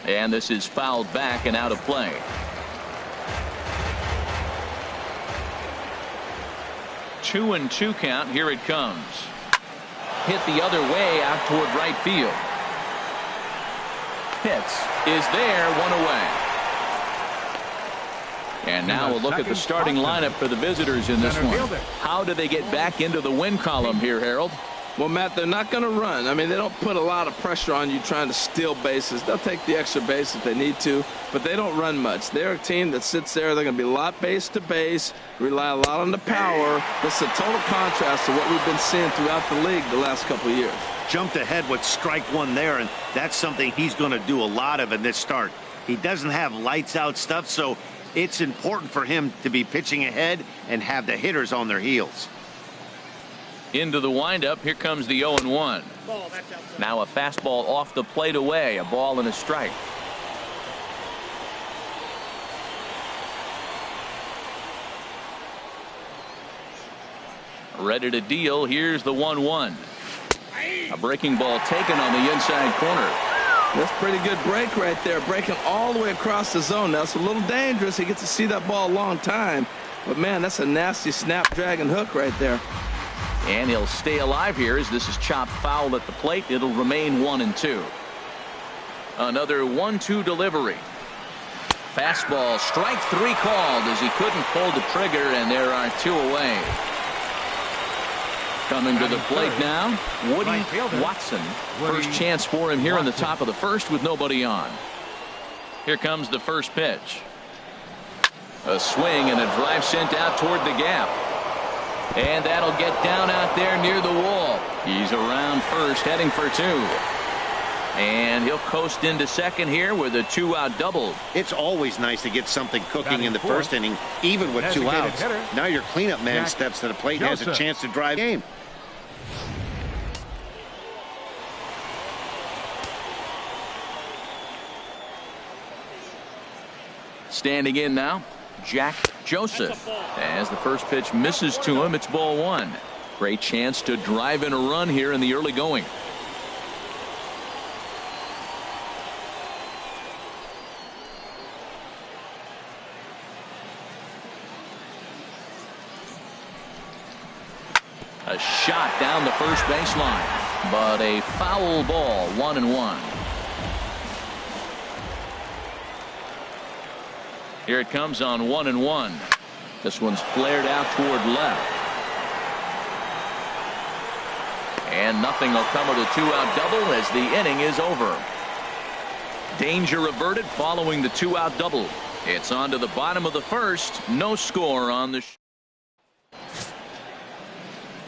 And this is fouled back and out of play. Two and two count. Here it comes. Hit the other way out toward right field. Pitts is there, one away. And now we'll look at the starting lineup for the visitors in this one. How do they get back into the win column here, Harold? Well, Matt, they're not going to run. I mean, they don't put a lot of pressure on you trying to steal bases. They'll take the extra base if they need to, but they don't run much. They're a team that sits there. They're going to be a lot base to base, rely a lot on the power. This is a total contrast to what we've been seeing throughout the league the last couple of years. Jumped ahead with strike one there, and that's something he's going to do a lot of in this start. He doesn't have lights out stuff, so it's important for him to be pitching ahead and have the hitters on their heels. Into the windup. Here comes the 0-1. Now a fastball off the plate away. A ball and a strike. Ready to deal. Here's the 1-1. A breaking ball taken on the inside corner. That's a pretty good break right there. Breaking all the way across the zone. Now it's a little dangerous. He gets to see that ball a long time. But, man, that's a nasty snapdragon hook right there. And he'll stay alive here as this is chopped foul at the plate. It'll remain 1-2. Another 1-2 delivery. Fastball, strike three called as he couldn't pull the trigger, and there are two away. Coming to the plate now, Woody Watson. First chance for him here in the top of the first with nobody on. Here comes the first pitch. A swing and a drive sent out toward the gap. And that'll get down out there near the wall. He's around first, heading for two. And he'll coast into second here with a two-out double. It's always nice to get something cooking in the first inning, even with two outs. Now your cleanup man steps to the plate and has a chance to drive the game. Standing in now, Jack Joseph. As the first pitch misses to him, it's ball one. Great chance to drive in a run here in the early going. A shot down the first baseline, but a foul ball, 1-1. Here it comes on 1-1. This one's flared out toward left. And nothing will come with a two-out double as the inning is over. Danger averted following the two-out double. It's on to the bottom of the first. No score on the.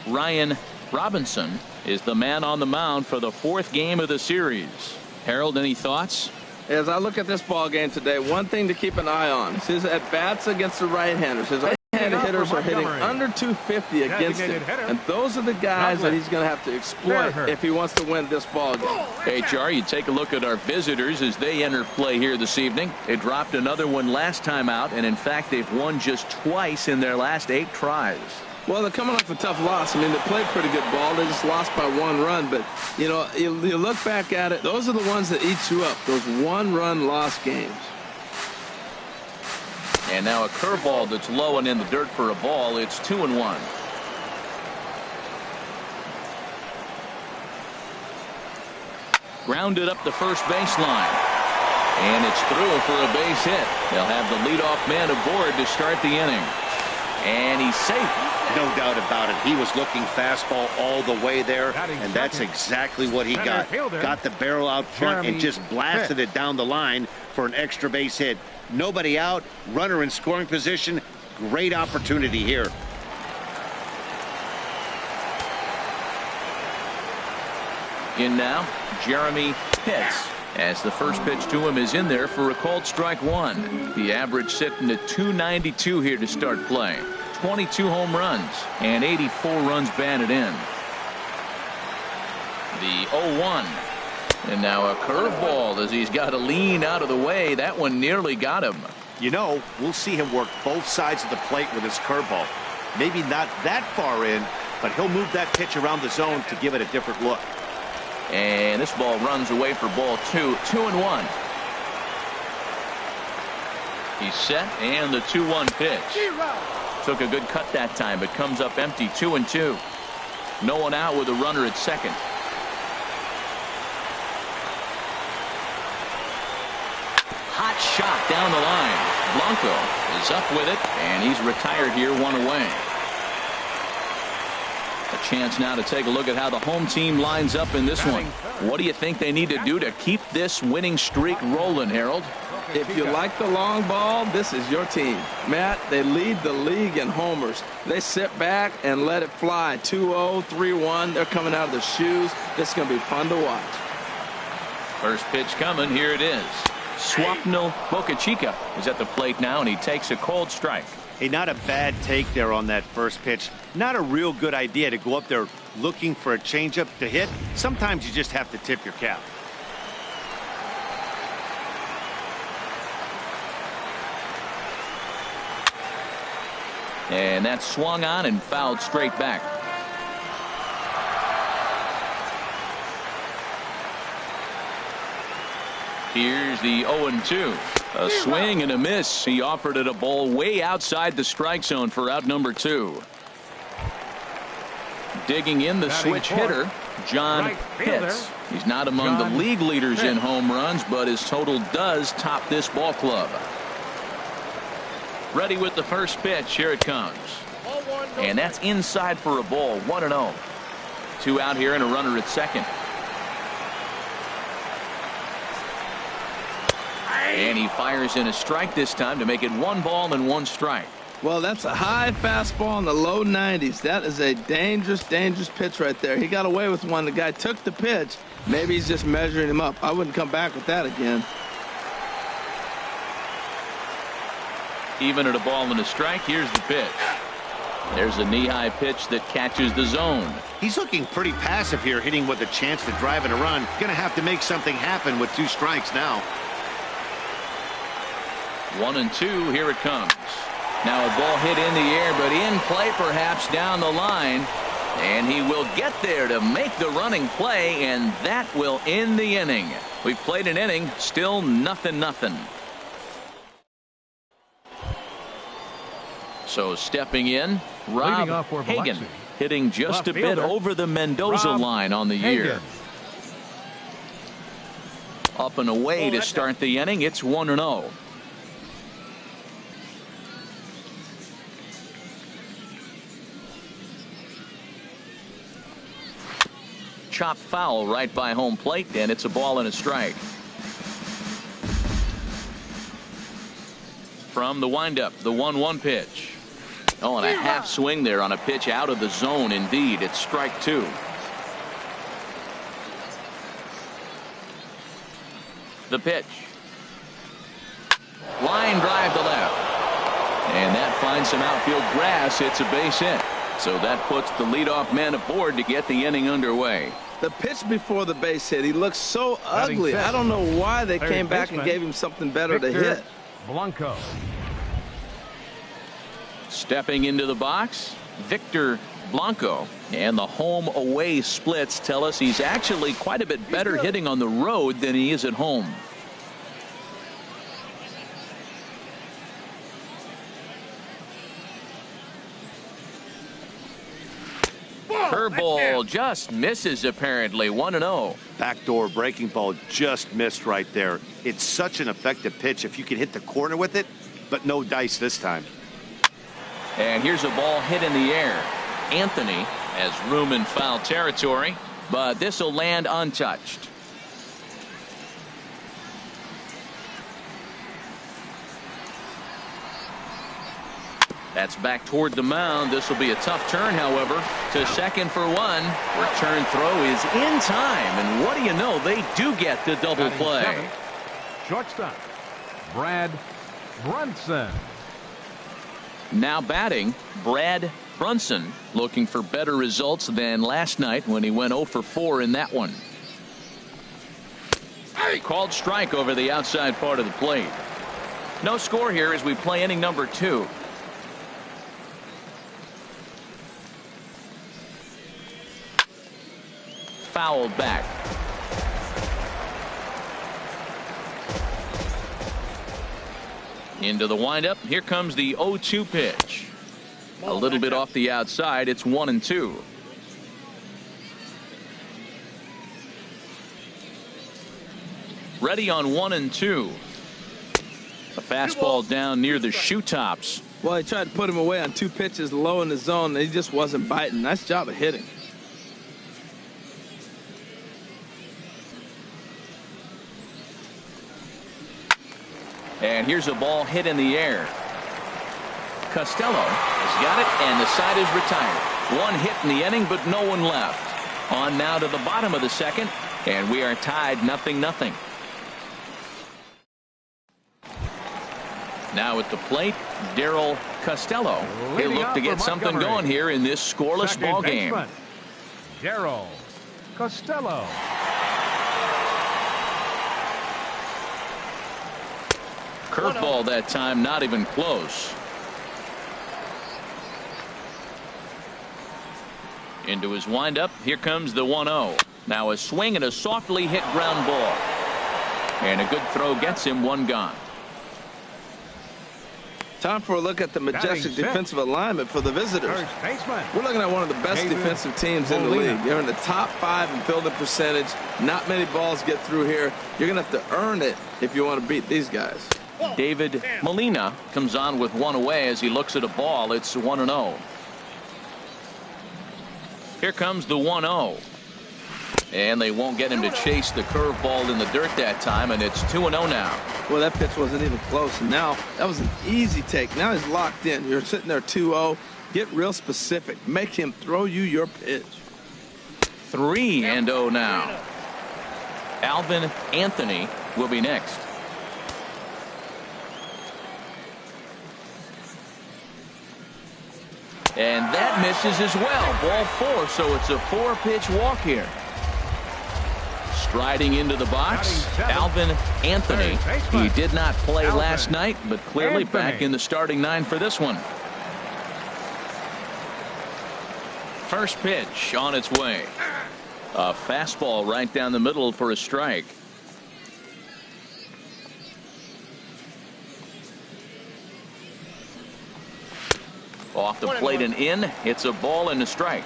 Ryan Robinson is the man on the mound for the fourth game of the series. Harold, any thoughts? As I look at this ball game today, one thing to keep an eye on is his at-bats against the right-handers. His right-handed hitters are hitting under 250 against him. And those are the guys that he's going to have to exploit if he wants to win this ball game. Hey, Char, you take a look at our visitors as they enter play here this evening. They dropped another one last time out, and in fact, they've won just twice in their last 8 tries. Well, they're coming off a tough loss. I mean, they played pretty good ball. They just lost by 1 run. But, you know, you look back at it, those are the ones that eat you up, those 1-run loss games. And now a curveball that's low and in the dirt for a ball. It's 2-1. Grounded up the first baseline. And it's through for a base hit. They'll have the leadoff man aboard to start the inning. And he's safe. No doubt about it. He was looking fastball all the way there, and that's exactly what he got. Got the barrel out front and just blasted it down the line for an extra base hit. Nobody out, runner in scoring position. Great opportunity here. In now, Jeremy Pitts. As the first pitch to him is in there for a called strike one. The average sitting at .292 here to start play. 22 home runs and 84 runs batted in. The 0-1. And now a curveball as he's got to lean out of the way. That one nearly got him. You know, we'll see him work both sides of the plate with his curveball. Maybe not that far in, but he'll move that pitch around the zone to give it a different look. And this ball runs away for ball 2. 2-1. He's set, and the 2-1 pitch. Took a good cut that time, but comes up empty. 2-2. No one out with a runner at second. Hot shot down the line. Blanco is up with it, and he's retired here, 1 away. A chance now to take a look at how the home team lines up in this one. What do you think they need to do to keep this winning streak rolling, Harold? If you like the long ball, this is your team. Matt, they lead the league in homers. They sit back and let it fly. 2-0, 3-1. They're coming out of their shoes. This is going to be fun to watch. First pitch coming. Here it is. Swapnil Boca Chica is at the plate now, and he takes a cold strike. Hey, not a bad take there on that first pitch. Not a real good idea to go up there looking for a changeup to hit. Sometimes you just have to tip your cap. And that's swung on and fouled straight back. Here's the 0-2. A swing and a miss. He offered it a ball way outside the strike zone for out number 2. Digging in the switch hitter, John Pitts. He's not among the league leaders in home runs, but his total does top this ball club. Ready with the first pitch. Here it comes. And that's inside for a ball. 1-0. 2 out here and a runner at second. And he fires in a strike this time to make it 1 ball and 1 strike. Well, that's a high fastball in the low 90s. That is a dangerous, dangerous pitch right there. He got away with one. The guy took the pitch. Maybe he's just measuring him up. I wouldn't come back with that again. Even at a ball and a strike, here's the pitch. There's a knee-high pitch that catches the zone. He's looking pretty passive here, hitting with a chance to drive in a run. Going to have to make something happen with 2 strikes now. 1-2. Here it comes. Now a ball hit in the air, but in play perhaps down the line. And he will get there to make the running play, and that will end the inning. We've played an inning, still 0-0. So stepping in, Rob Hagan, hitting just a bit over the Mendoza line on the year. Up and away to start the inning. It's 1-0. Chop foul right by home plate, and it's a ball and a strike. From the windup, the 1-1 pitch. Oh, and a half swing there on a pitch out of the zone. Indeed, it's strike 2. The pitch. Line drive to left. And that finds some outfield grass. It's a base hit. So that puts the leadoff man aboard to get the inning underway. The pitch before the base hit, he looks so ugly. I don't know why they came back and gave him something better to hit. Blanco. Stepping into the box, Victor Blanco. And the home away splits tell us he's actually quite a bit better hitting on the road than he is at home. Curveball just misses apparently. 1-0. Backdoor breaking ball just missed right there. It's such an effective pitch if you can hit the corner with it, but no dice this time. And here's a ball hit in the air. Anthony has room in foul territory, but this will land untouched. That's back toward the mound. This will be a tough turn, however, to second for 1. Return throw is in time, and what do you know? They do get the double play. Shortstop, Brad Brunson. Now batting, Brad Brunson, looking for better results than last night when he went 0 for 4 in that one. Called strike over the outside part of the plate. No score here as we play inning number 2. Fouled back. Into the windup. Here comes the 0-2 pitch. A little bit off the outside. It's 1-2. Ready on 1-2. A fastball down near the shoe tops. Well, he tried to put him away on 2 pitches low in the zone, and he just wasn't biting. Nice job of hitting. And here's a ball hit in the air. Costello has got it, and the side is retired. 1 hit in the inning, but no one left. On now to the bottom of the second, and we are tied 0-0. Now at the plate, Darryl Costello. He'll look to get something going here in this scoreless ball game. Darryl Costello. Curveball that time, not even close. Into his windup. Here comes the 1-0. Now a swing and a softly hit ground ball. And a good throw gets him 1 gone. Time for a look at the majestic defensive alignment for the visitors. We're looking at one of the best defensive teams in the league. They're in the top 5 in fielding percentage. Not many balls get through here. You're going to have to earn it if you want to beat these guys. David Molina comes on with 1 away as he looks at a ball. It's 1-0. Here comes the 1-0. And they won't get him to chase the curveball in the dirt that time, and it's 2-0 now. Well, that pitch wasn't even close. And now that was an easy take. Now he's locked in. You're sitting there 2-0. Get real specific. Make him throw you your pitch. 3-0 now. Alvin Anthony will be next. And that misses as well. Ball 4, so it's a 4-pitch walk here. Striding into the box, Alvin Anthony. He did not play last night, but clearly back in the starting 9 for this one. First pitch on its way. A fastball right down the middle for a strike. Off the plate and in. It's a ball and a strike.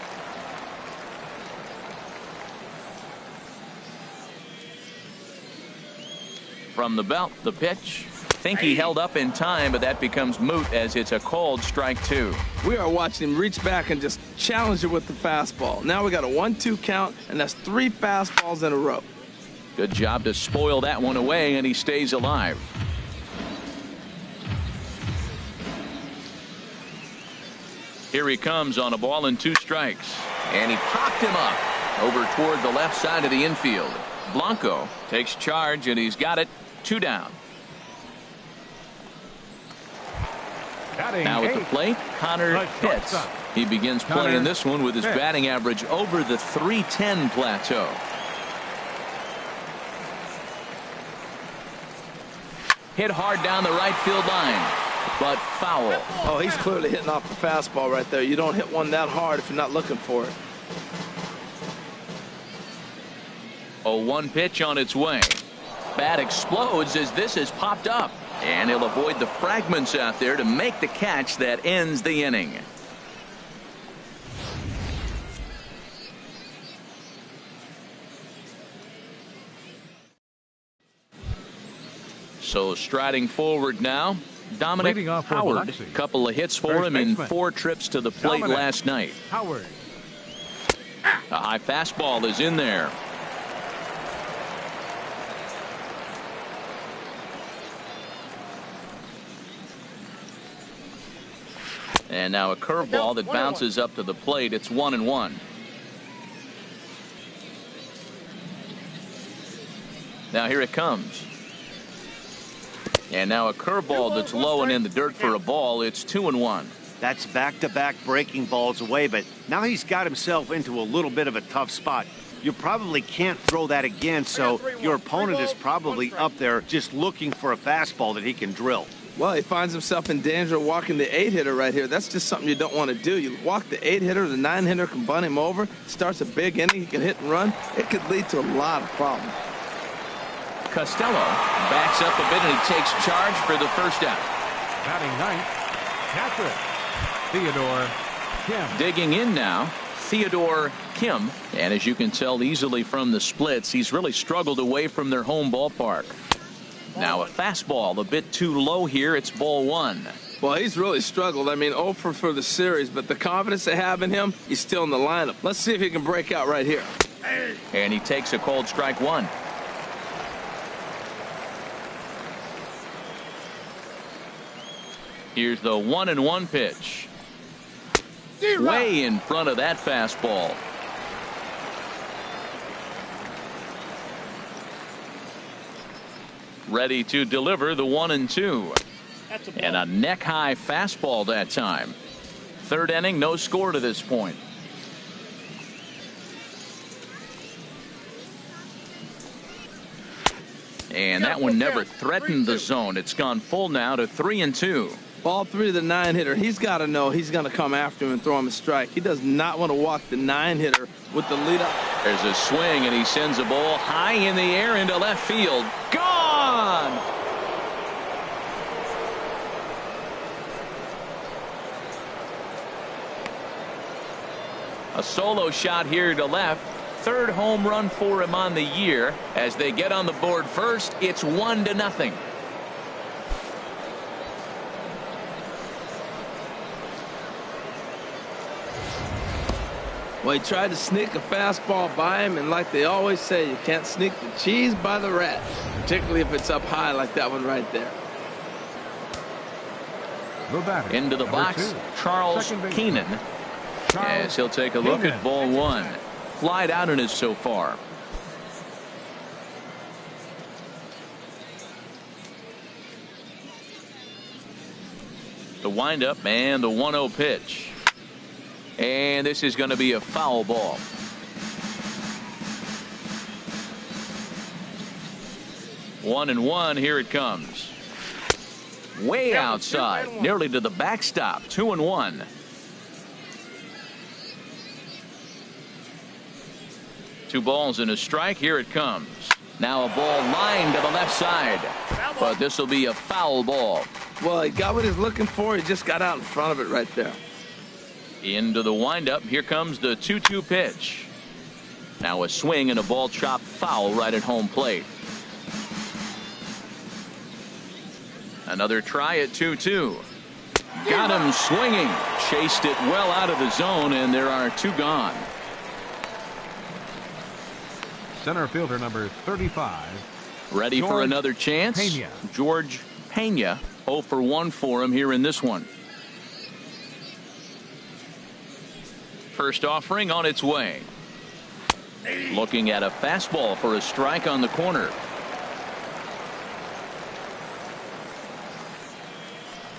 From the belt, the pitch. Think he held up in time, but that becomes moot as it's a called strike 2. We are watching him reach back and just challenge it with the fastball. Now we got a 1-2 count, and that's 3 fastballs in a row. Good job to spoil that one away, and he stays alive. Here he comes on a ball and 2 strikes. And he popped him up over toward the left side of the infield. Blanco takes charge, and he's got it. 2 down. Now at the plate, Connor Pitts. He begins playing this one with his batting average over the .310 plateau. Hit hard down the right field line, but foul. Oh, he's clearly hitting off the fastball right there. You don't hit one that hard if you're not looking for it. 0-1 pitch on its way. Bat explodes as this is popped up, and he'll avoid the fragments out there to make the catch that ends the inning. So striding forward now, Dominic Howard. A couple of hits for him in 4 trips to the plate last night. Howard. A high fastball is in there. And now a curveball that bounces up to the plate. It's 1-1. Now here it comes. And now a curveball that's low and in the dirt for a ball. It's 2-1. That's back-to-back breaking balls away, but now he's got himself into a little bit of a tough spot. You probably can't throw that again, so your opponent is probably up there just looking for a fastball that he can drill. Well, he finds himself in danger of walking the 8-hitter right here. That's just something you don't want to do. You walk the 8-hitter, the 9-hitter can bunt him over, starts a big inning, he can hit and run. It could lead to a lot of problems. Costello backs up a bit, and he takes charge for the first out. Batting ninth, catcher, Theodore Kim. Digging in now, Theodore Kim. And as you can tell easily from the splits, he's really struggled away from their home ballpark. Now a fastball a bit too low here. It's ball one. Well, he's really struggled. I mean, 0 for the series, but the confidence they have in him, he's still in the lineup. Let's see if he can break out right here. And he takes a called strike one. Here's the 1-1 pitch. Way in front of that fastball. Ready to deliver the 1-2. And a neck high fastball that time. Third inning, no score to this point. And that one never threatened the zone. It's gone full now to 3-2. Ball three to the 9-hitter. He's got to know he's going to come after him and throw him a strike. He does not want to walk the 9-hitter with the lead up. There's a swing, and he sends a ball high in the air into left field. Gone! A solo shot here to left. Third home run for him on the year. As they get on the board first, it's 1-0. Well, he tried to sneak a fastball by him, and like they always say, you can't sneak the cheese by the rat, particularly if it's up high like that one right there. Into the box, Charles Keenan, as he'll take a look at ball one. Flied out in it so far. The windup and the 1-0 pitch. And this is going to be a foul ball. One and one. Here it comes. Way outside, nearly to the backstop. 2-1. Two balls and a strike. Here it comes. Now a ball lined to the left side, but this will be a foul ball. Well, he got what he's looking for. He just got out in front of it right there. Into the windup. Here comes the 2-2 pitch. Now a swing and a ball chopped foul right at home plate. Another try at 2-2. Got him swinging. Chased it well out of the zone, and there are two gone. Center fielder number 35. Ready for another chance. Pena. George Pena. 0 for 1 for him here in this one. First offering on its way. Looking at a fastball for a strike on the corner.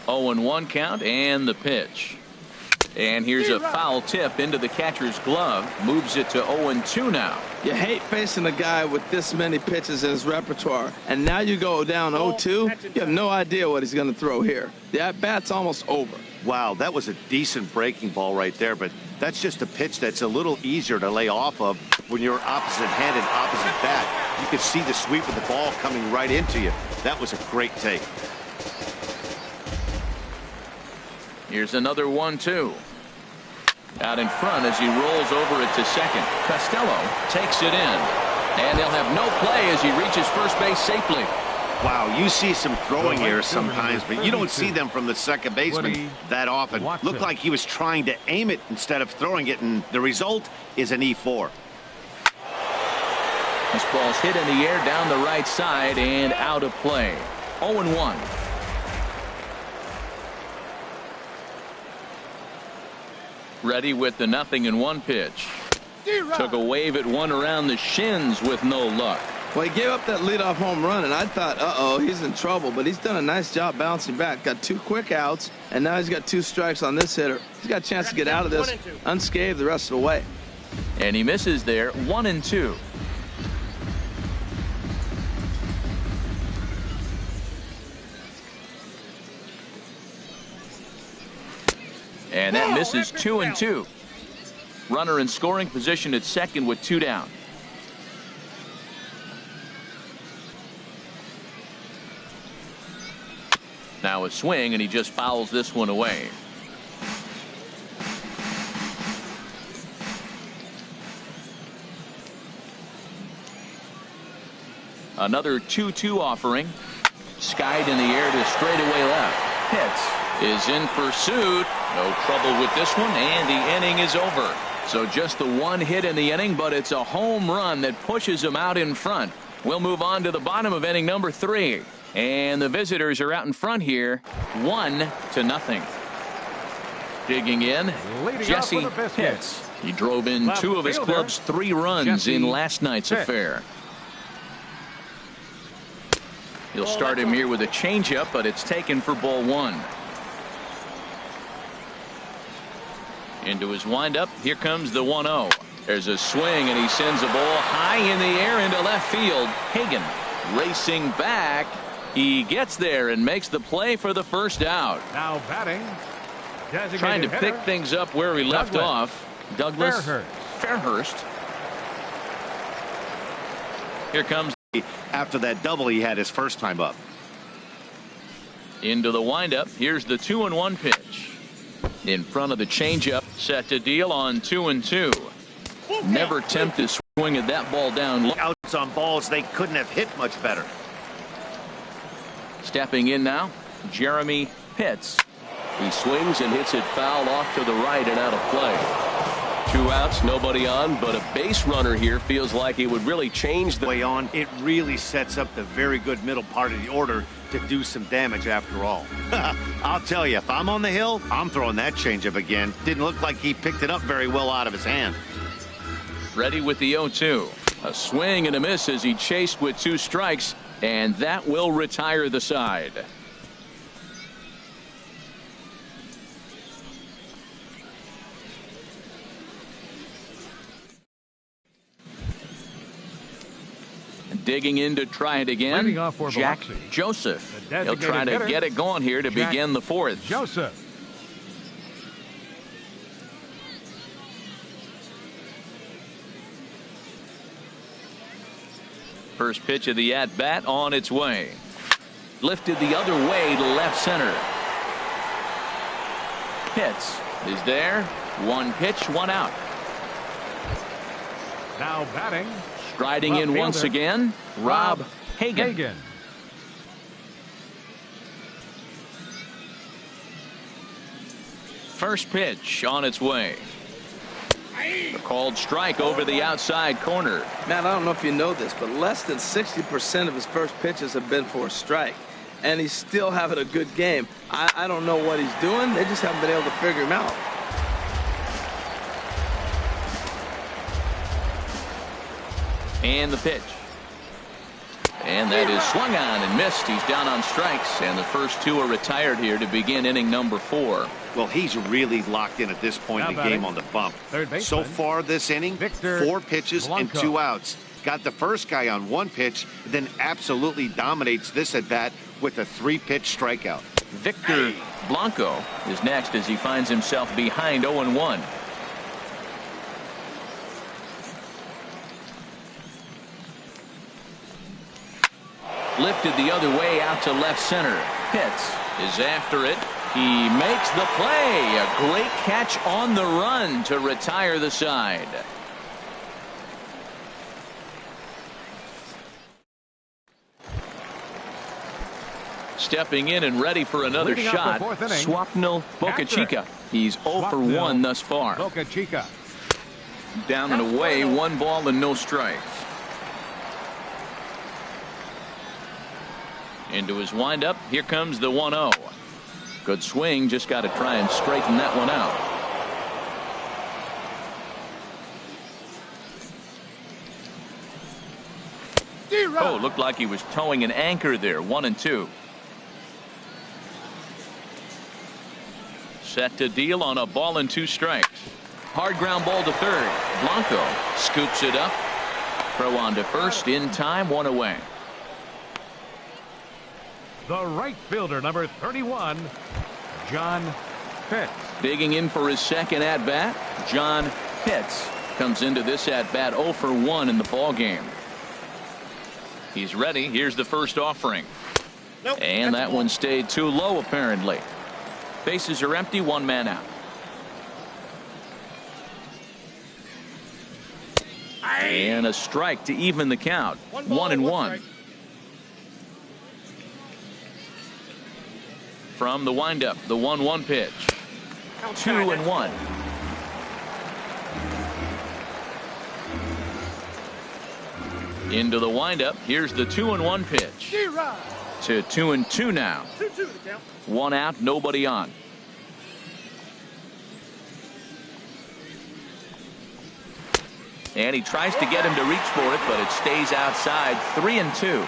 0-1 count and the pitch. And here's a foul tip into the catcher's glove. Moves it to 0-2 now. You hate facing a guy with this many pitches in his repertoire. And now you go down 0-2. You have no idea what he's going to throw here. The at-bat's almost over. Wow, that was a decent breaking ball right there, but that's just a pitch that's a little easier to lay off of when you're opposite hand and opposite bat. You could see the sweep of the ball coming right into you. That was a great take. Here's another 1-2. Out in front as he rolls over it to second. Costello takes it in. And they'll have no play as he reaches first base safely. Wow, you see some throwing errors sometimes, but you don't see them from the second baseman that often. Looked like he was trying to aim it instead of throwing it, and the result is an E4. This ball's hit in the air down the right side and out of play. 0-1. Ready with the 0-1 pitch. Took a wave at one around the shins with no luck. Well, he gave up that leadoff home run, and I thought, uh-oh, he's in trouble. But he's done a nice job bouncing back. Got 2 quick outs, and now he's got 2 strikes on this hitter. He's got a chance to get out of this unscathed the rest of the way. And he misses there. 1-2. And that misses 2-2. Runner in scoring position at second with 2 down. Now a swing, and he just fouls this one away. Another 2-2 offering. Skied in the air to straightaway left. Pitts is in pursuit. No trouble with this one, and the inning is over. So just the one hit in the inning, but it's a home run that pushes him out in front. We'll move on to the bottom of inning number 3. And the visitors are out in front here, 1-0. Digging in, Jesse Pitts. He drove in 2 of his club's 3 runs in last night's affair. He'll start him here with a changeup, but it's taken for ball 1. Into his windup. Here comes the 1-0. There's a swing, and he sends a ball high in the air into left field. Hagan racing back. He gets there and makes the play for the first out. Now batting, trying to pick things up where he left off. Douglas Fairhurst. Here comes. After that double he had his first time up. Into the windup. Here's the 2-1 pitch. In front of the changeup. Set to deal on 2-2. Never attempt to swing at that ball down. Outs on balls they couldn't have hit much better. Stepping in now, Jeremy Pitts. He swings and hits it foul off to the right and out of play. 2 outs, nobody on, but a base runner here feels like it would really change the way on. It really sets up the very good middle part of the order to do some damage after all. I'll tell you, if I'm on the hill, I'm throwing that changeup again. Didn't look like he picked it up very well out of his hand. Ready with the 0-2. A swing and a miss as he chased with 2 strikes, and that will retire the side. Digging in to try it again, Jack Joseph. He'll try to get it going here to begin the 4th. Joseph. First pitch of the at-bat on its way. Lifted the other way to left center. Pitts is there. 1 pitch, 1 out. Now batting. Striding in once again, Rob Hagan. First pitch on its way. A called strike over the outside corner. Matt, I don't know if you know this, but less than 60% of his first pitches have been for a strike. And he's still having a good game. I don't know what he's doing. They just haven't been able to figure him out. And the pitch. And that is swung on and missed. He's down on strikes, and the first 2 are retired here to begin inning number 4. Well, he's really locked in at this point in the game on the bump. So far this inning, 4 pitches and 2 outs. Got the first guy on 1 pitch, then absolutely dominates this at bat with a 3-pitch strikeout. Victor Blanco is next as he finds himself behind 0-1. Lifted the other way out to left center. Pitts is after it. He makes the play. A great catch on the run to retire the side. Stepping in and ready for another shot, Swapnil Bocachica. He's 0 for 1 thus far. Bocachica. Down and away, 1 ball and no strikes. Into his windup. Here comes the 1-0. Good swing. Just got to try and straighten that one out. Oh, looked like he was towing an anchor there. 1-2. Set to deal on a ball and 2 strikes. Hard ground ball to third. Blanco scoops it up. Throw on to first in time. 1 away. The right fielder, number 31, John Pitts. Digging in for his second at-bat, John Pitts comes into this at-bat 0 for 1 in the ball game. He's ready. Here's the first offering. And that one stayed too low, apparently. Bases are empty, one man out. And a strike to even the count. 1-1. From the windup, the 1-1 pitch. 2-1. Into the windup. Here's the 2-1 pitch. To 2-2 now. 1 out, nobody on. And he tries to get him to reach for it, but it stays outside. 3-2.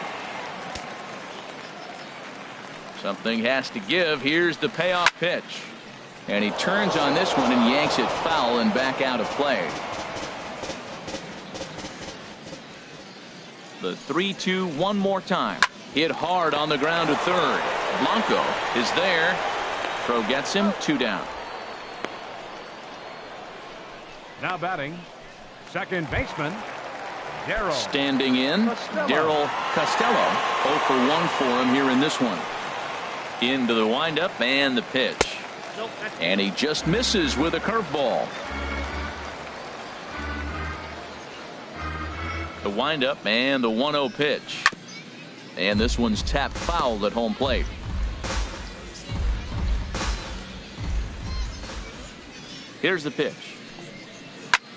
Something has to give. Here's the payoff pitch. And he turns on this one and yanks it foul and back out of play. The 3-2 one more time. Hit hard on the ground to third. Blanco is there. Throw gets him. 2 down. Now batting, second baseman, Darryl. Standing in, Darryl Costello. 0 for 1 for him here in this one. Into the windup and the pitch. And he just misses with a curveball. The windup and the 1-0 pitch. And this one's tapped foul at home plate. Here's the pitch.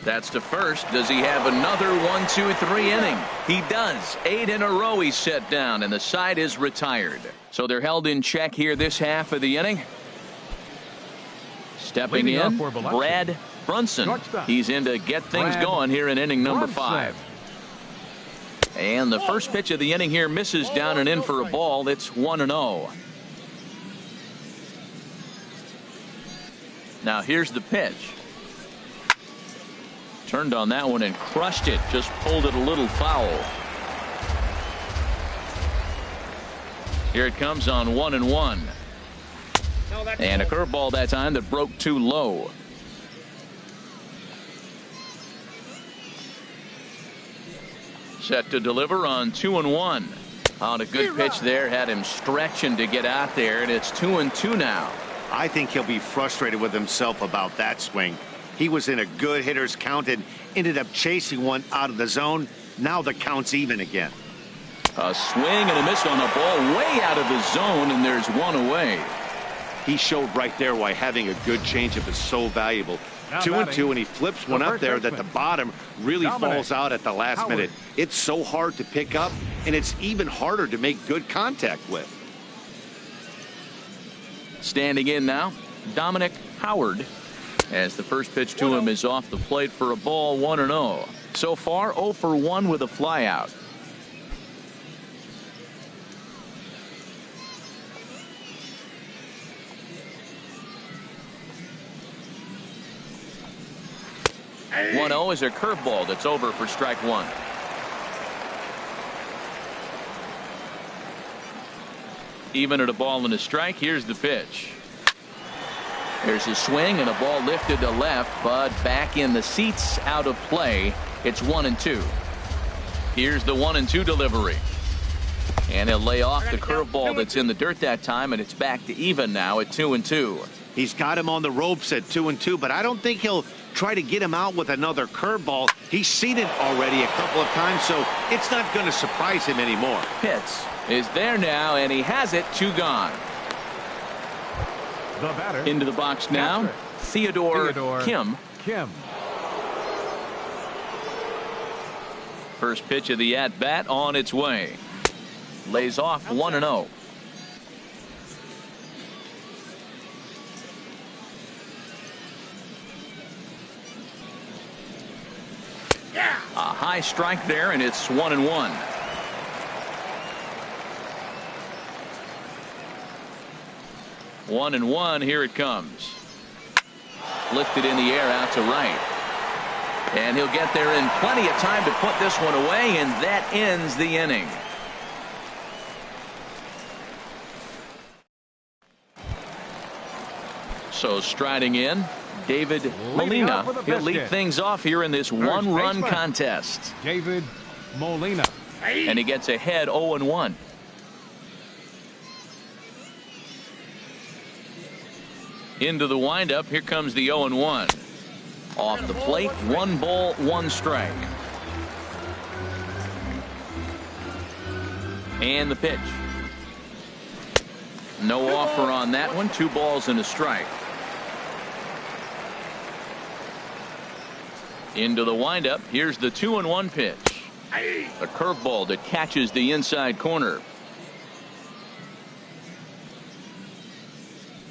That's to first. Does he have another 1-2-3 inning? He does. 8 in a row he's set down, and the side is retired. So they're held in check here this half of the inning. Stepping in, Brad Brunson. He's in to get things going here in inning number 5. And the first pitch of the inning here misses down and in for a ball. It's 1-0. Now here's the pitch. Turned on that one and crushed it. Just pulled it a little foul. Here it comes on 1-1. And a curveball that time that broke too low. Set to deliver on 2-1. On a good pitch there, had him stretching to get out there, and it's 2-2 now. I think he'll be frustrated with himself about that swing. He was in a good hitter's count and ended up chasing one out of the zone. Now the count's even again. A swing and a miss on the ball way out of the zone, and there's one away. He showed right there why having a good changeup is so valuable. 2-2, and he flips one up there that the bottom really falls out at the last minute. It's so hard to pick up, and it's even harder to make good contact with. Standing in now, Dominic Howard, as the first pitch to him is off the plate for a ball. 1-0. So far 0 for 1 with a flyout. One 0 is a curveball that's over for strike 1. Even at a ball and a strike. Here's the pitch. There's a swing and a ball lifted to left, but back in the seats, out of play. It's 1-2. Here's the 1-2 delivery. And he'll lay off the curveball that's in the dirt that time, and it's back to even now at 2-2. He's got him on the ropes at 2-2, but I don't think he'll try to get him out with another curveball. He's seen it already a couple of times, so it's not going to surprise him anymore. Pitts is there now, and he has it. 2 gone. The batter, into the box now, Theodore Kim. First pitch of the at-bat on its way. Lays off 1-0. A high strike there, and it's 1-1. One and one. Here it comes. Lifted in the air out to right. And he'll get there in plenty of time to put this one away, and that ends the inning. So striding in, David Molina. He'll lead things off here in this one-run contest. David Molina. And he gets ahead 0-1. Into the windup. Here comes the 0-1. Off the plate, 1 ball, 1 strike. And the pitch. No offer on that one. 2 balls and a strike. Into the windup. Here's the 2-1 pitch. A curveball that catches the inside corner.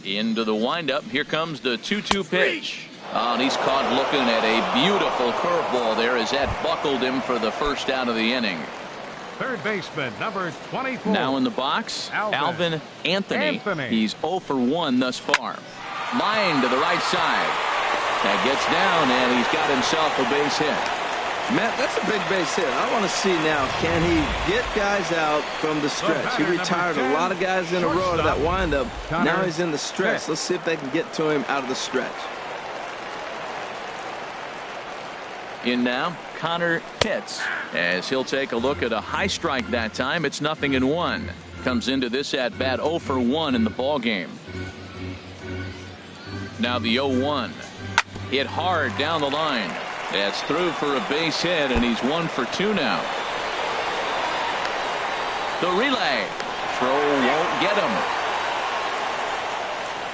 Into the windup. Here comes the 2-2 pitch. And he's caught looking at a beautiful curveball there as that buckled him for the first out of the inning. Third baseman, number 24. Now in the box, Alvin Anthony. He's 0 for 1 thus far. Line to the right side. That gets down, and he's got himself a base hit. Matt, that's a big base hit. I want to see now, can he get guys out from the stretch? He retired a lot of guys in a row to that windup. Now he's in the stretch. Let's see if they can get to him out of the stretch. In now, Connor Pitts, as he'll take a look at a high strike that time. It's 0-1. Comes into this at bat 0 for 1 in the ball game. Now the 0-1. Hit hard down the line. That's through for a base hit, and he's 1 for 2 now. The relay. Throw won't get him.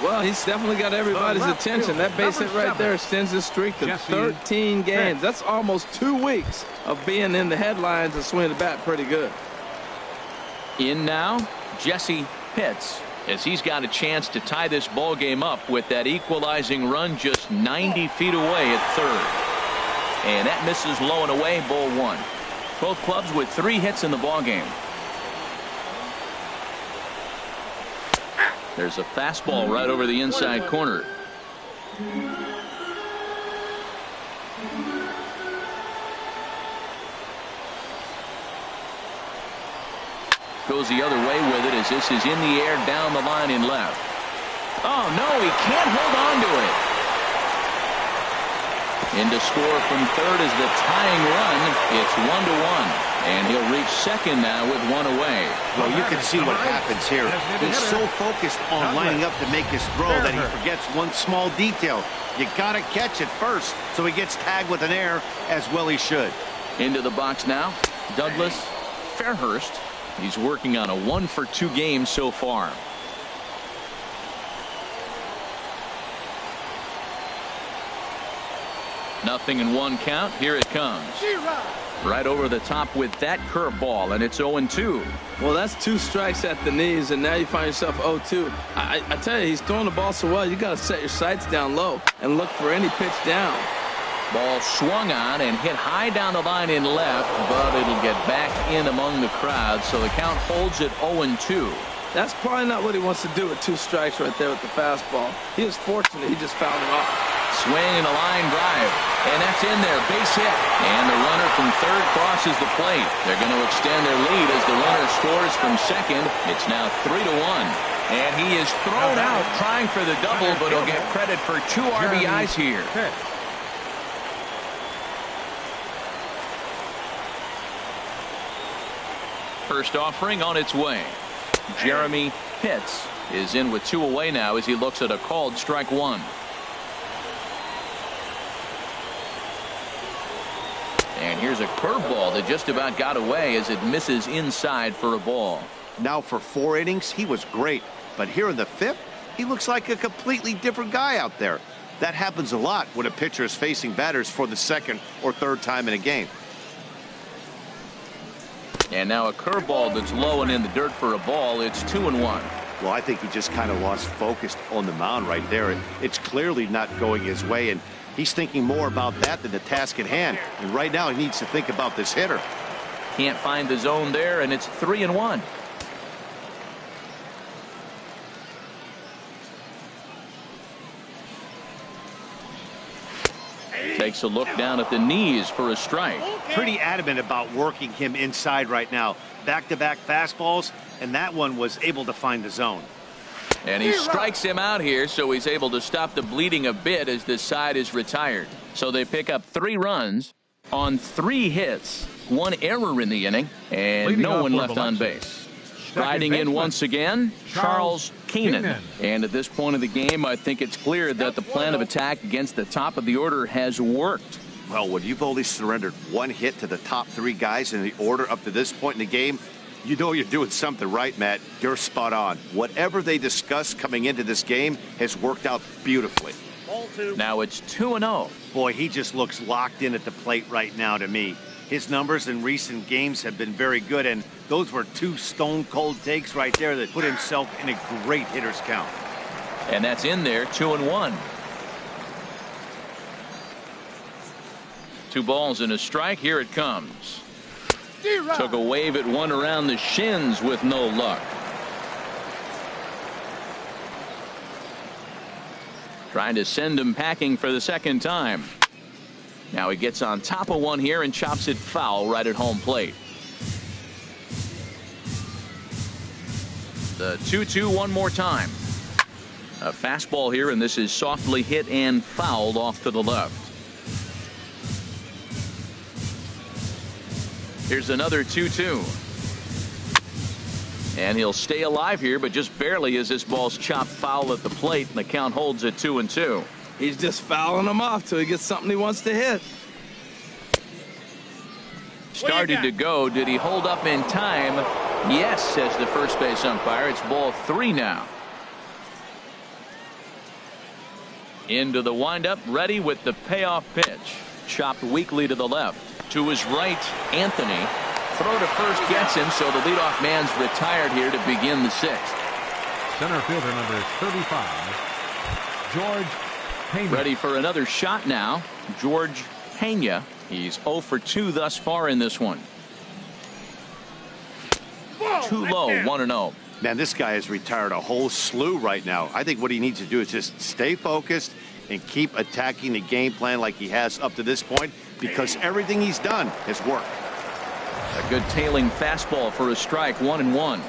Well, he's definitely got everybody's attention. That base hit right there extends his streak to 13 games. That's almost 2 weeks of being in the headlines and swinging the bat pretty good. In now, Jesse Pitts, as he's got a chance to tie this ball game up with that equalizing run just 90 feet away at third. And that misses low and away, ball 1. Both clubs with 3 hits in the ball game. There's a fastball right over the inside corner. Goes the other way with it as this is in the air down the line in left. Oh no, he can't hold on to it. In to score from third is the tying run. It's 1-1. And he'll reach second now with 1 away. Well, you can see what happens here. He's so focused on lining up to make his throw that he forgets one small detail. You got to catch it first, so he gets tagged with an error, as well he should. Into the box now, Douglas Fairhurst. He's working on a 1 for 2 game so far. Nothing-1 count. Here it comes. Right over the top with that curveball, and it's 0-2. Well, that's 2 strikes at the knees, and now you find yourself 0-2. I tell you, he's throwing the ball so well, you got to set your sights down low and look for any pitch down. Ball swung on and hit high down the line in left, but it'll get back in among the crowd, so the count holds at 0-2. That's probably not what he wants to do with 2 strikes right there with the fastball. He is fortunate he just fouled him off. Swing and a line drive, and that's in there, base hit. And the runner from third crosses the plate. They're going to extend their lead as the runner scores from second. It's now 3-1. And he is thrown out trying for the double, but he'll get credit for 2 RBIs here. First offering on its way. Jeremy Pitts is in with 2 away now as he looks at a called strike 1. And here's a curveball that just about got away as it misses inside for a ball. Now for 4 innings, he was great. But here in the 5th, he looks like a completely different guy out there. That happens a lot when a pitcher is facing batters for the 2nd or 3rd time in a game. And now a curveball that's low and in the dirt for a ball. It's 2-1. Well, I think he just kind of lost focus on the mound right there. It's clearly not going his way, and he's thinking more about that than the task at hand. And right now he needs to think about this hitter. Can't find the zone there, and it's 3-1. Takes a look down at the knees for a strike. Pretty adamant about working him inside right now. Back-to-back fastballs, and that one was able to find the zone. And he strikes him out here, so he's able to stop the bleeding a bit as this side is retired. So they pick up 3 runs on 3 hits, 1 error in the inning, and no one left on base. Striding in once again, Charles Keenan. And at this point of the game, I think it's clear that the plan of attack against the top of the order has worked. Well, when you've only surrendered one hit to the top three guys in the order up to this point in the game, you know you're doing something right, Matt. You're spot on. Whatever they discussed coming into this game has worked out beautifully. Now it's 2-0. Boy, he just looks locked in at the plate right now to me. His numbers in recent games have been very good, and those were two stone-cold takes right there that put himself in a great hitter's count. And that's in there, 2-1. 2 balls and a strike. Here it comes. Took a wave at one around the shins with no luck. Trying to send him packing for the second time. Now he gets on top of one here and chops it foul right at home plate. The 2-2 one more time. A fastball here, and this is softly hit and fouled off to the left. Here's another 2-2. And he'll stay alive here, but just barely as this ball's chopped foul at the plate, and the count holds at 2-2. He's just fouling him off till he gets something he wants to hit. Started to go. Did he hold up in time? Yes, says the first base umpire. It's ball 3 now. Into the windup, ready with the payoff pitch. Chopped weakly to the left. To his right, Anthony. Throw to first gets him, so the leadoff man's retired here to begin the 6th. Center fielder number 35, George Pena. Ready for another shot now. George Pena. He's 0 for 2 thus far in this one. Too low, 1-0. Man, this guy has retired a whole slew right now. I think what he needs to do is just stay focused and keep attacking the game plan like he has up to this point, because everything he's done has worked. A good tailing fastball for a strike, 1-1.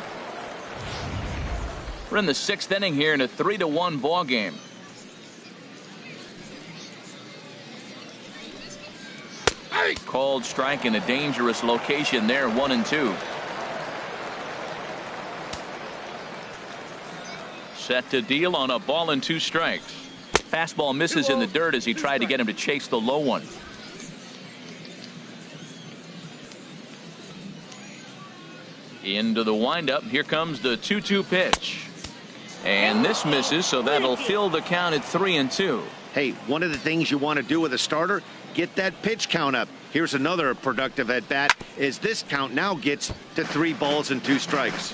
We're in the 6th inning here in a 3-1 ball game. Called strike in a dangerous location there, 1-2. Set to deal on a ball and 2 strikes. Fastball misses in the dirt as he tried to get him to chase the low one. Into the windup. Here comes the 2-2 pitch. And this misses, so that'll fill the count at 3-2. Hey, one of the things you want to do with a starter, get that pitch count up. Here's another productive at bat as this count now gets to 3 balls and 2 strikes.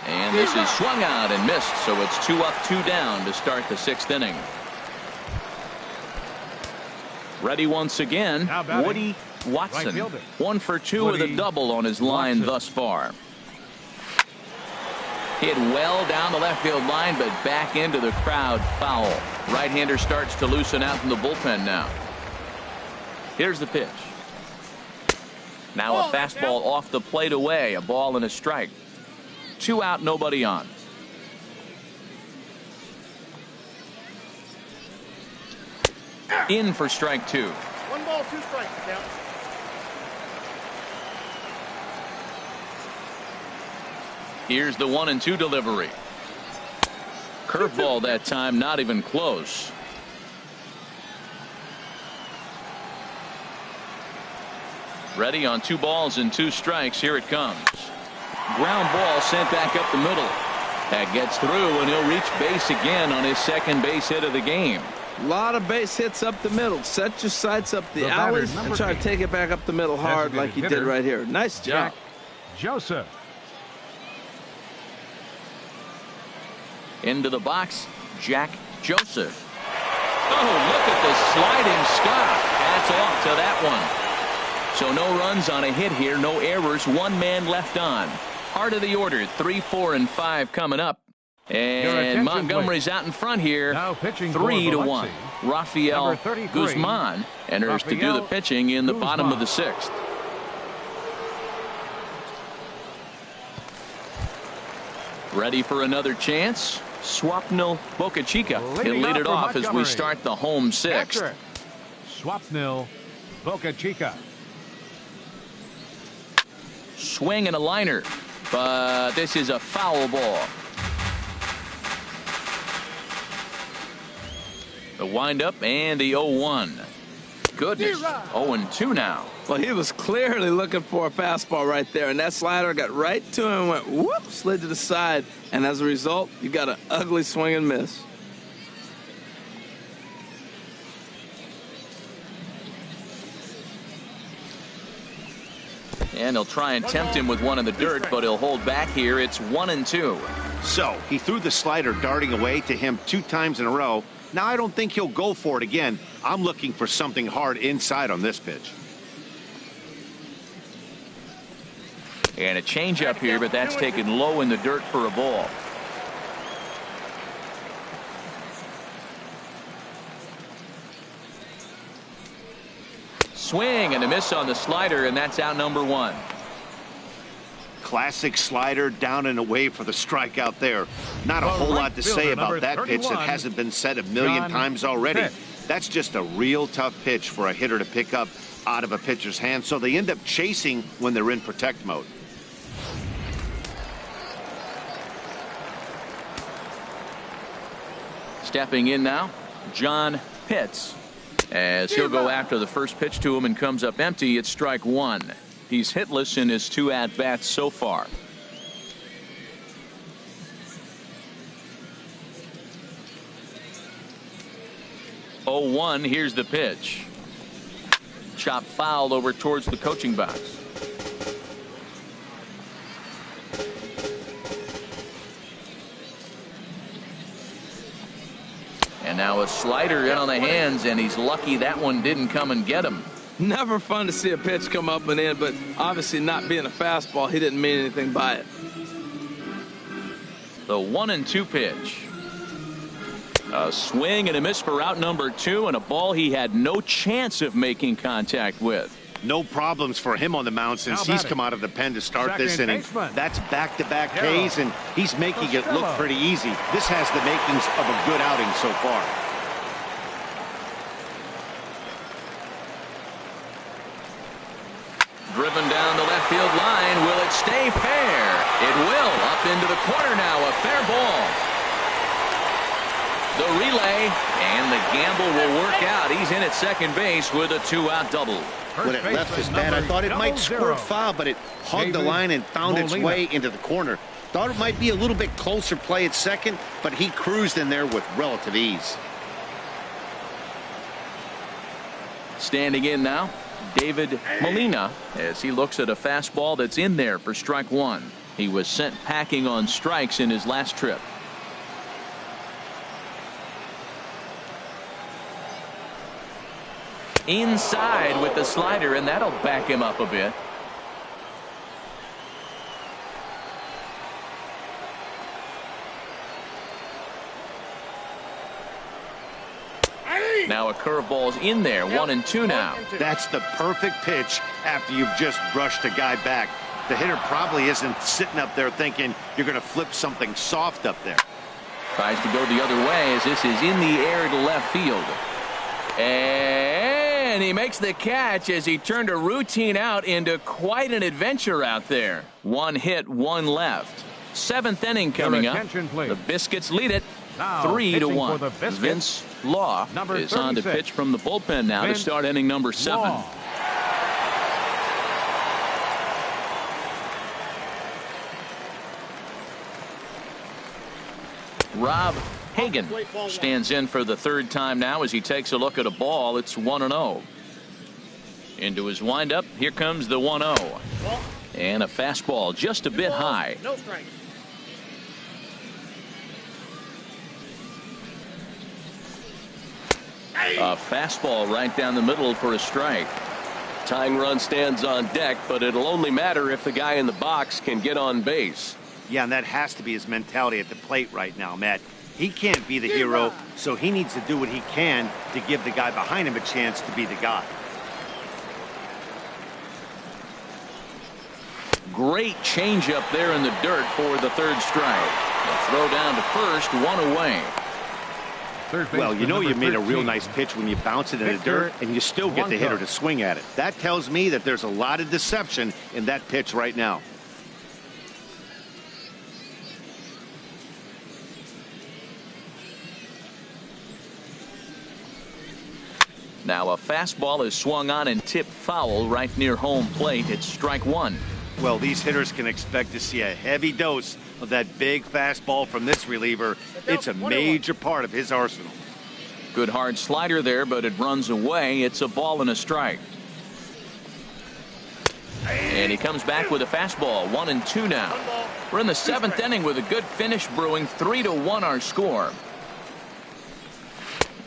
And this is swung out and missed, so it's 2 up, 2 down to start the 6th inning. Ready once again, Woody Watson. 1 for 2 with a double on his line thus far. Hit well down the left field line, but back into the crowd, foul. Right-hander starts to loosen out from the bullpen now. Here's the pitch. Now a fastball off the plate away, a ball and a strike. 2 out, nobody on. In for strike 2. 1 ball, 2 strikes. Count. Here's the 1-2 delivery. Curveball that time, not even close. Ready on 2 balls and 2 strikes. Here it comes. Ground ball sent back up the middle. That gets through, and he'll reach base again on his 2nd base hit of the game. A lot of base hits up the middle. Set your sights up the alleys and try to take it back up the middle hard like he did right here. Nice job. Jack Joseph. Into the box, Jack Joseph. Oh, look at the sliding stop. That's off to that one. So no runs on a hit here, no errors, 1 man left on. Heart of the order, 3, 4, and 5 coming up. And Montgomery's out in front here, 3-1. Rafael Guzman enters to do the pitching in the bottom of the 6th. Ready for another chance? Swapnil Bocachica. He'll lead it off as we start the home 6th. Swapnil Boca Chica. Swing and a liner, but this is a foul ball. The windup and the 0-1. Goodness, 0-2 now. Well, he was clearly looking for a fastball right there, and that slider got right to him and went whoop, slid to the side, and as a result, you got an ugly swing and miss. And he'll try and tempt him with one in the dirt, but he'll hold back here. It's 1-2. So he threw the slider darting away to him 2 times in a row. Now I don't think he'll go for it again. I'm looking for something hard inside on this pitch. And a changeup here, but that's taken low in the dirt for a ball. Swing and a miss on the slider, and that's out number 1. Classic slider down and away for the strikeout there. Not a whole lot to say about that pitch that hasn't been said a million times already. That's just a real tough pitch for a hitter to pick up out of a pitcher's hand, so they end up chasing when they're in protect mode. Stepping in now, John Pitts. As he'll go after the first pitch to him and comes up empty, it's strike 1. He's hitless in his 2 at-bats so far. Oh, 1, here's the pitch. Chop foul over towards the coaching box. And now a slider in on the hands, and he's lucky that one didn't come and get him. Never fun to see a pitch come up and in, but obviously not being a fastball, he didn't mean anything by it. The 1-2 pitch. A swing and a miss for out number 2, and a ball he had no chance of making contact with. No problems for him on the mound since he's come out of the pen to start this inning. That's back-to-back Ks, and he's making it look pretty easy. This has the makings of a good outing so far. Driven down the left field line. Will it stay fair? It will. Up into the corner now. A fair ball. The relay, and the gamble will work out. He's in at second base with a 2-out double. When it left his bat, I thought it might squirt foul, but it hugged the line and found its way into the corner. Thought it might be a little bit closer play at second, but he cruised in there with relative ease. Standing in now, David Molina, as he looks at a fastball that's in there for strike 1. He was sent packing on strikes in his last trip. Inside with the slider, and that'll back him up a bit. Now a curveball's in there. 1-2 now. That's the perfect pitch after you've just brushed a guy back. The hitter probably isn't sitting up there thinking you're going to flip something soft up there. Tries to go the other way as this is in the air to left field. And he makes the catch as he turned a routine out into quite an adventure out there. 1 hit, 1 left. 7th inning coming up. The Biscuits lead it 3-1. Vince Law is on to pitch from the bullpen now to start inning number 7. Rob Hagan stands in for the 3rd time now as he takes a look at a ball. It's 1-0. Into his windup. Here comes the 1-0. And a fastball just a bit high. No strike. A fastball right down the middle for a strike. Tying run stands on deck, but it'll only matter if the guy in the box can get on base. Yeah, and that has to be his mentality at the plate right now, Matt. He can't be the hero, so he needs to do what he can to give the guy behind him a chance to be the guy. Great changeup there in the dirt for the 3rd strike. A throw down to first, 1 away. Well, you know you made a real nice pitch when you bounce it in the dirt and you still get the hitter to swing at it. That tells me that there's a lot of deception in that pitch right now. Now a fastball is swung on and tipped foul right near home plate. It's strike one. Well, these hitters can expect to see a heavy dose of that big fastball from this reliever. It's a major part of his arsenal. Good hard slider there, but it runs away. It's a ball and a strike. And he comes back with a fastball. 1-2 now. We're in the 7th inning with a good finish brewing. 3-1 our score.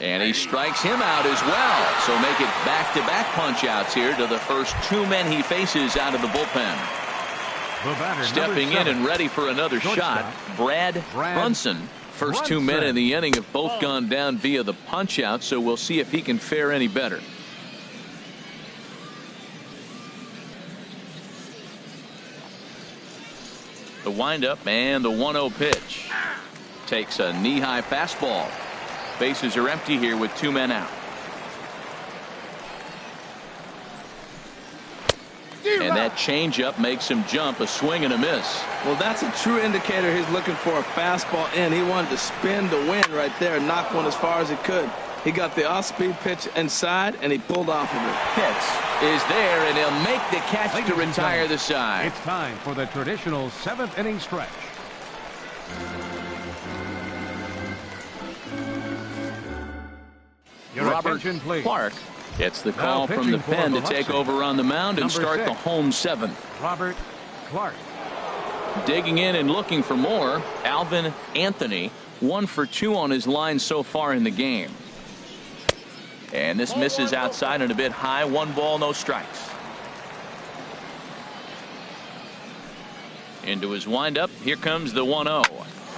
And he strikes him out as well. So make it back-to-back punch-outs here to the first 2 men he faces out of the bullpen. Stepping in and ready for another shot, Brad Brunson. First 2 men in the inning have both gone down via the punch-out, so we'll see if he can fare any better. The windup and the 1-0 pitch. Takes a knee-high fastball. Bases are empty here with 2 men out. And that changeup makes him jump. A swing and a miss. Well, that's a true indicator he's looking for a fastball in. He wanted to spin the wind right there and knock one as far as he could. He got the off-speed pitch inside, and he pulled off of it. Pitch is there, and he'll make the catch to retire the side. It's time for the traditional 7th inning stretch. Your Robert attention, please. Clark gets the call from the pen to take over on the mound and start the home 7th. Robert Clark. Digging in and looking for more, Alvin Anthony. 1 for 2 on his line so far in the game. And this misses outside and a bit high. 1 ball, no strikes. Into his windup. Here comes the 1-0.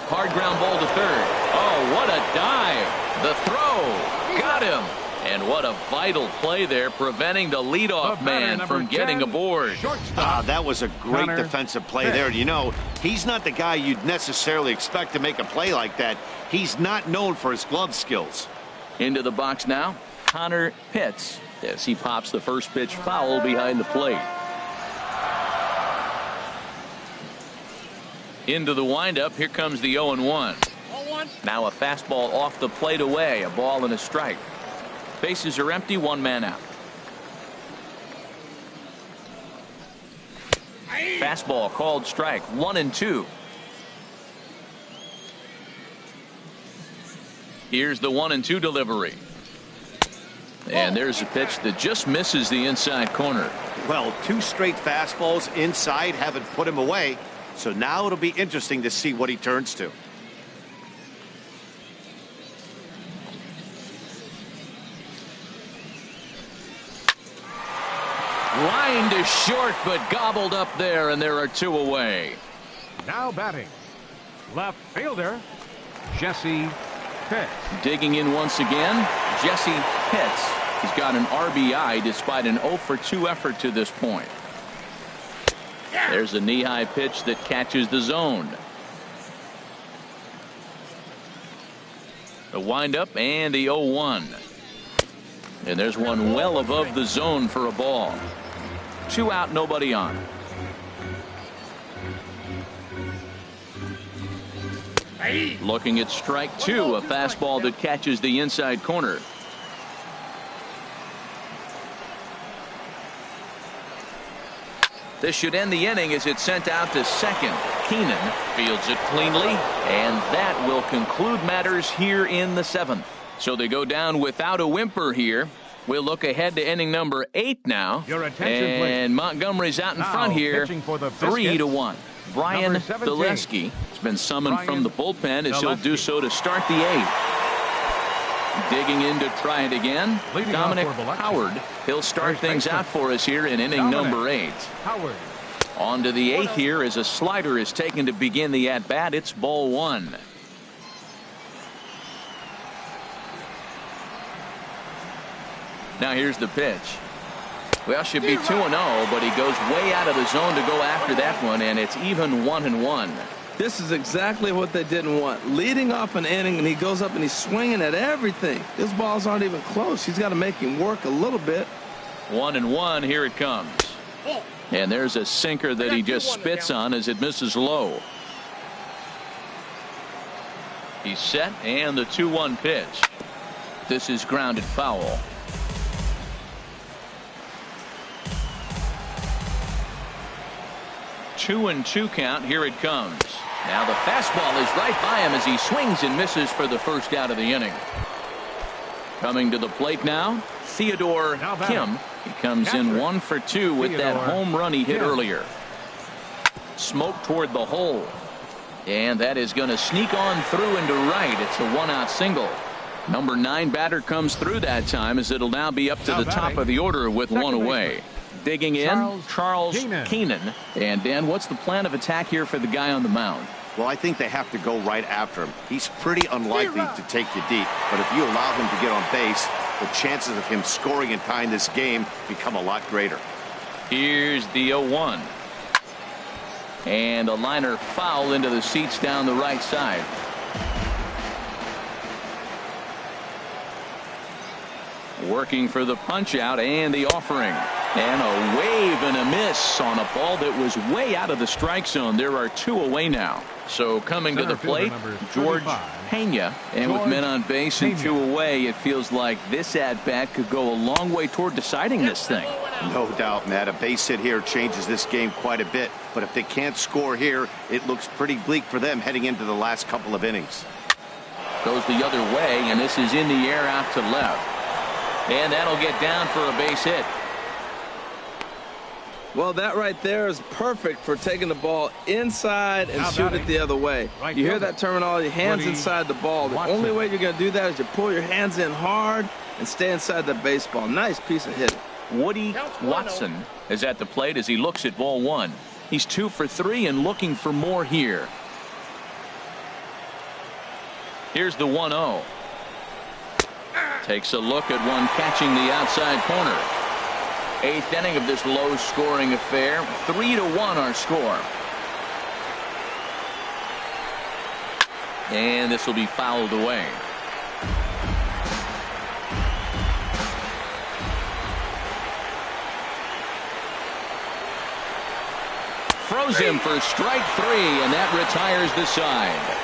Hard ground ball to third. Oh, what a dive. The throw. Got him. And what a vital play there, preventing the leadoff man from getting aboard. That was a great defensive play there. You know, he's not the guy you'd necessarily expect to make a play like that. He's not known for his glove skills. Into the box now, Connor Pitts, as he pops the first pitch foul behind the plate. Into the windup, here comes the 0-1. Now a fastball off the plate away, a ball and a strike. Bases are empty, 1 man out. Fastball called strike. 1-2. Here's the 1-2 delivery. And there's a pitch that just misses the inside corner. Well, 2 straight fastballs inside haven't put him away. So now it'll be interesting to see what he turns to. Line to short, but gobbled up there, and there are 2 away. Now batting, left fielder, Jesse Pitts. Digging in once again, Jesse Pitts. He's got an RBI despite an 0 for 2 effort to this point. There's a knee-high pitch that catches the zone. The windup and the 0-1. And there's one well above the zone for a ball. 2 out, nobody on. Looking at strike 2, a fastball that catches the inside corner. This should end the inning as it's sent out to second. Keenan fields it cleanly, and that will conclude matters here in the 7th. So they go down without a whimper here. We'll look ahead to inning number 8 now. Your attention, and please. Montgomery's out in Now, front here. 3-1. Brian Bileski has been summoned from the bullpen as he'll do so to start the 8th. Digging in to try it again. Dominic Howard. He'll start things out for us here in inning number 8. Howard. On to the 8th here as a slider is taken to begin the at-bat. It's ball 1. Now here's the pitch. Well, should be 2-0, but he goes way out of the zone to go after that one, and it's even 1-1. This is exactly what they didn't want. Leading off an inning, and he goes up and he's swinging at everything. His balls aren't even close. He's got to make him work a little bit. 1-1. Here it comes. And there's a sinker that he just spits on as it misses low. He's set, and the 2-1 pitch. This is grounded foul. 2-2 count. Here it comes. Now the fastball is right by him as he swings and misses for the first out of the inning. Coming to the plate now, Theodore Kim. He comes in 1 for 2 with that home run he hit earlier. Smoke toward the hole. And that is going to sneak on through into right. It's a 1-out single. Number 9 batter comes through that time as it'll now be up to the top of the order with one away. Digging in, Charles Keenan. And Dan, what's the plan of attack here for the guy on the mound? Well, I think they have to go right after him. He's pretty unlikely to take you deep, but if you allow him to get on base, the chances of him scoring and tying this game become a lot greater. Here's the 0-1. And a liner foul into the seats down the right side. Working for the punch out and the offering. And a wave and a miss on a ball that was way out of the strike zone. There are 2 away now. So coming to the plate, George Pena. And with men on base and 2 away, it feels like this at-bat could go a long way toward deciding this thing. No doubt, Matt. A base hit here changes this game quite a bit. But if they can't score here, it looks pretty bleak for them heading into the last couple of innings. Goes the other way, and this is in the air out to left. And that'll get down for a base hit. Well, that right there is perfect for taking the ball inside and shooting it the other way. You hear that terminology, hands inside the ball. The only way you're going to do that is you pull your hands in hard and stay inside the baseball. Nice piece of hitting. Woody Watson is at the plate as he looks at ball 1. He's 2 for 3 and looking for more here. Here's the 1-0. Takes a look at one catching the outside corner. 8th inning of this low-scoring affair. 3-1 our score. And this will be fouled away. Throws him for strike 3, and that retires the side.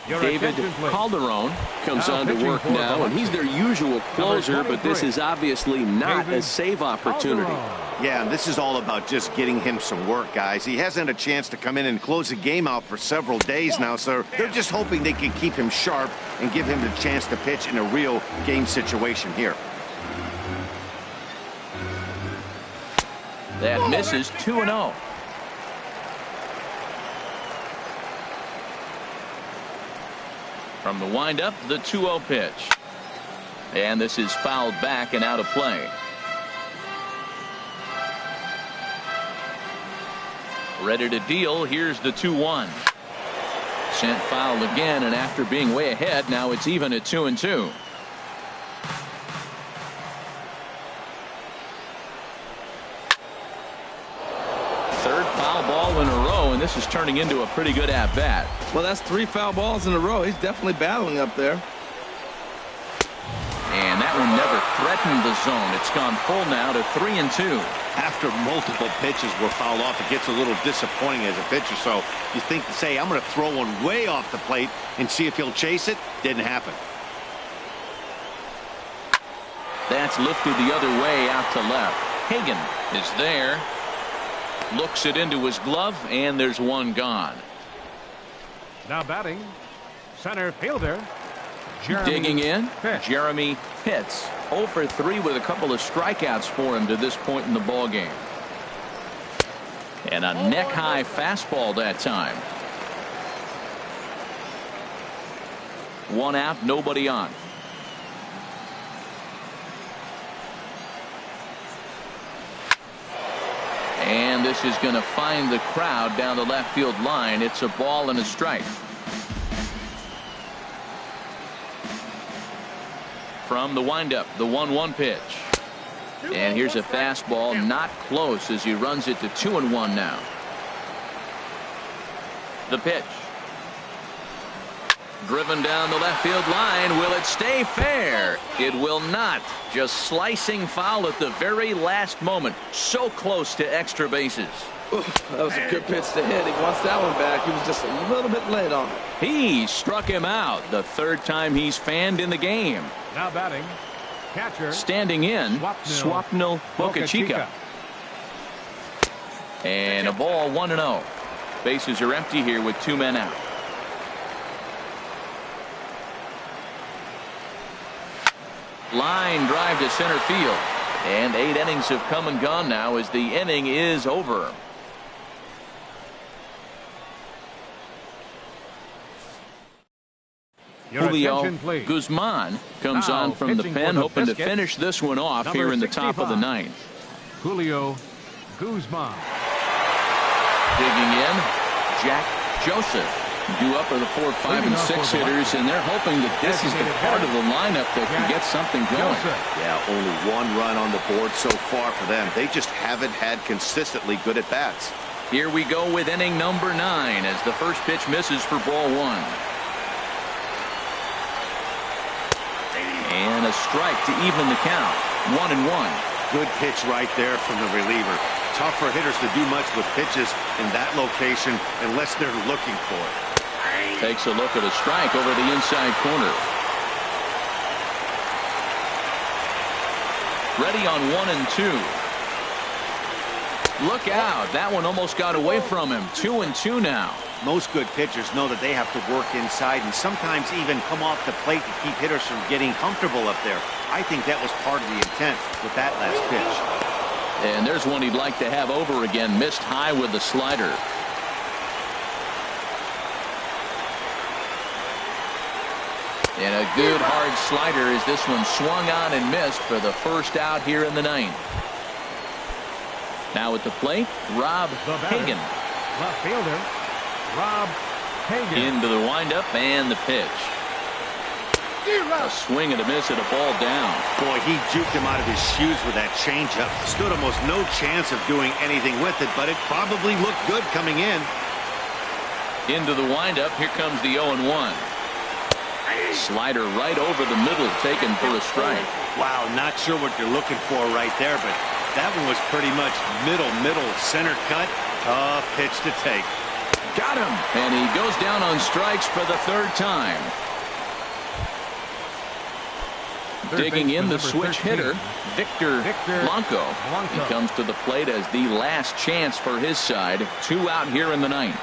David Calderon comes on to work now, and he's their usual closer, but this is obviously not a save opportunity. Yeah, and this is all about just getting him some work, guys. He hasn't had a chance to come in and close the game out for several days now, so they're just hoping they can keep him sharp and give him the chance to pitch in a real game situation here. That misses. 2-0. From the windup, the 2-0 pitch. And this is fouled back and out of play. Ready to deal. Here's the 2-1. Sent foul again, and after being way ahead, now it's even at 2-2. Third foul ball in a row, and this is turning into a pretty good at-bat. Well, that's 3 foul balls in a row. He's definitely battling up there. And that one never threatened the zone. It's gone full now to 3-2. After multiple pitches were fouled off, it gets a little disappointing as a pitcher. So you think to say, I'm going to throw one way off the plate and see if he'll chase it. Didn't happen. That's lifted the other way out to left. Hagan is there. Looks it into his glove, and there's one gone. Now batting, center fielder, digging in, Jeremy Pitts. 0 for 3 with a couple of strikeouts for him to this point in the ball game. And a neck-high fastball that time. 1 out, nobody on. And this is going to find the crowd down the left field line. It's a ball and a strike. From the windup, the 1-1 pitch. And here's a fastball not close as he runs it to 2-1 now. The pitch. Driven down the left field line. Will it stay fair? It will not. Just slicing foul at the very last moment. So close to extra bases. That was a good pitch to hit. He wants that one back. He was just a little bit late on it. He struck him out. The third time he's fanned in the game. Now batting, catcher. Standing in, Swapnil Bocachica. And a ball 1-0. Bases are empty here with 2 men out. Line drive to center field. And 8 innings have come and gone now as the inning is over. Julio Guzman comes on from the pen, hoping to finish this one off here in the top of the 9th. Julio Guzman. Digging in, Jack Joseph. Due up are the 4, 5, and 6 hitters, and they're hoping that this is the part of the lineup that can get something going. Yeah, only 1 run on the board so far for them. They just haven't had consistently good at bats. Here we go with inning number 9 as the first pitch misses for ball 1. And a strike to even the count. 1-1. Good pitch right there from the reliever. Tough for hitters to do much with pitches in that location unless they're looking for it. Takes a look at a strike over the inside corner. Ready on 1 and 2. Look out. That one almost got away from him. 2 and 2 now. Most good pitchers know that they have to work inside and sometimes even come off the plate to keep hitters from getting comfortable up there. I think that was part of the intent with that last pitch. And there's one he'd like to have over again. Missed high with the slider. And a good hard slider as this one swung on and missed for the first out here in the 9th. Now at the plate, Rob Hagan. Left fielder, Rob Hagan. Into the windup and the pitch. A swing and a miss at a ball down. Boy, he juked him out of his shoes with that changeup. Stood almost no chance of doing anything with it, but it probably looked good coming in. Into the windup. Here comes the 0-1. Slider right over the middle, taken for a strike. Wow, not sure what you're looking for right there, but that one was pretty much middle, center cut. Tough pitch to take. Got him. And he goes down on strikes for the 3rd time. Digging in the switch hitter, Victor Blanco. He comes to the plate as the last chance for his side. 2 out here in the 9th.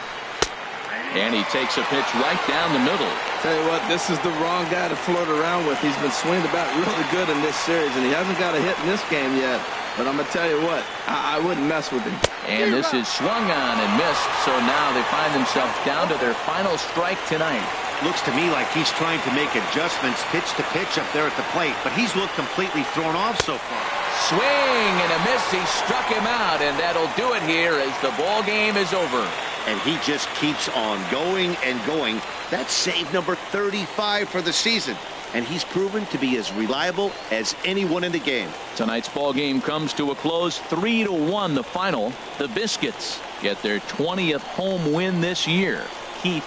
And he takes a pitch right down the middle. Tell you what, this is the wrong guy to float around with. He's been swinging the bat really good in this series, and he hasn't got a hit in this game yet. But I'm going to tell you what, I wouldn't mess with him. And this is swung on and missed, so now they find themselves down to their final strike tonight. Looks to me like he's trying to make adjustments pitch to pitch up there at the plate, but he's looked completely thrown off so far. Swing and a miss. He struck him out, and that'll do it here as the ball game is over. And he just keeps on going and going. That's save number 35 for the season. And he's proven to be as reliable as anyone in the game. Tonight's ball game comes to a close. 3-1 the final. The Biscuits get their 20th home win this year. Keith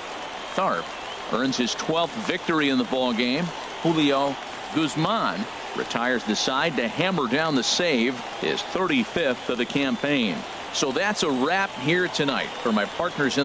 Tharp earns his 12th victory in the ball game. Julio Guzman retires the side to hammer down the save, his 35th of the campaign. So that's a wrap here tonight. For my partners in